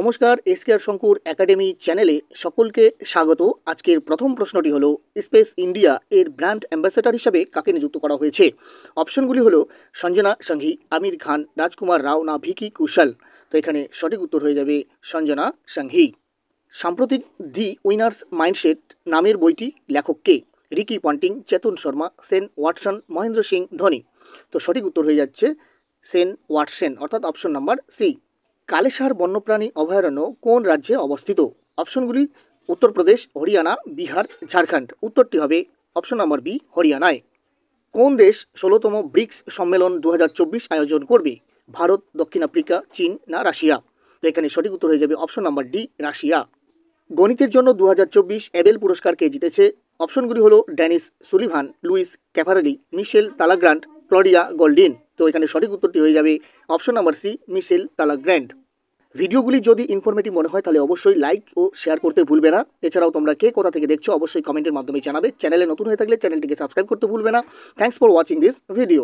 নমস্কার, এসকেআর শঙ্কুর একাডেমি চ্যানেলে সকলকে স্বাগত। আজকের প্রথম প্রশ্নটি হলো, স্পেস ইন্ডিয়া এর ব্র্যান্ড অ্যাম্বাসেডর হিসাবে কাকে নিযুক্ত করা হয়েছে? অপশনগুলি হলো সঞ্জনা সংঘি, আমির খান, রাজকুমার রাও না ভিকি কৌশল। তো এখানে সঠিক উত্তর হয়ে যাবে সঞ্জনা সংঘি। সাম্প্রতিক দি উইনার্স মাইন্ডসেট নামের বইটি লেখক কে? রিকি পন্টিং, চেতন শর্মা, সেন ওয়াটসন, মহেন্দ্র সিং ধোনি। তো সঠিক উত্তর হয়ে যাচ্ছে সেন ওয়াটসন, অর্থাৎ অপশন নাম্বার সি। কালেসার বন্যপ্রাণী অভয়ারণ্য কোন রাজ্যে অবস্থিত? অপশনগুলি উত্তরপ্রদেশ, হরিয়ানা, বিহার, ঝাড়খণ্ড। উত্তরটি হবে অপশন নাম্বার বি, হরিয়ানায়। কোন দেশ 16তম ব্রিক্স সম্মেলন 2024 আয়োজন করবে? ভারত, দক্ষিণ আফ্রিকা, চীন না রাশিয়া? তো এখানে সঠিক উত্তর হয়ে যাবে অপশন নাম্বার ডি, রাশিয়া। গণিতের জন্য 2024 এবেল পুরস্কারকে জিতেছে? অপশনগুলি হলো ড্যানিস সুলিভান, লুইস ক্যাভারেলি, মিশেল তালাগ্রান্ট, ক্লডিয়া গোল্ডিন। তো এখানে সঠিক উত্তরটি হয়ে যাবে অপশন নাম্বার সি, মিশেল তালাগ্রান্ট। ভিডিওগুলি যদি ইনফরমেটিভ মনে হয় তাহলে অবশ্যই লাইক ও শেয়ার করতে ভুলবে না। এছাড়াও তোমরা কে কোথা থেকে দেখছো অবশ্যই কমেন্টের মাধ্যমে জানাবে। চ্যানেলে নতুন হয়ে থাকলে চ্যানেলটিকে সাবস্ক্রাইব করতে ভুলবে না। Thanks for watching this video.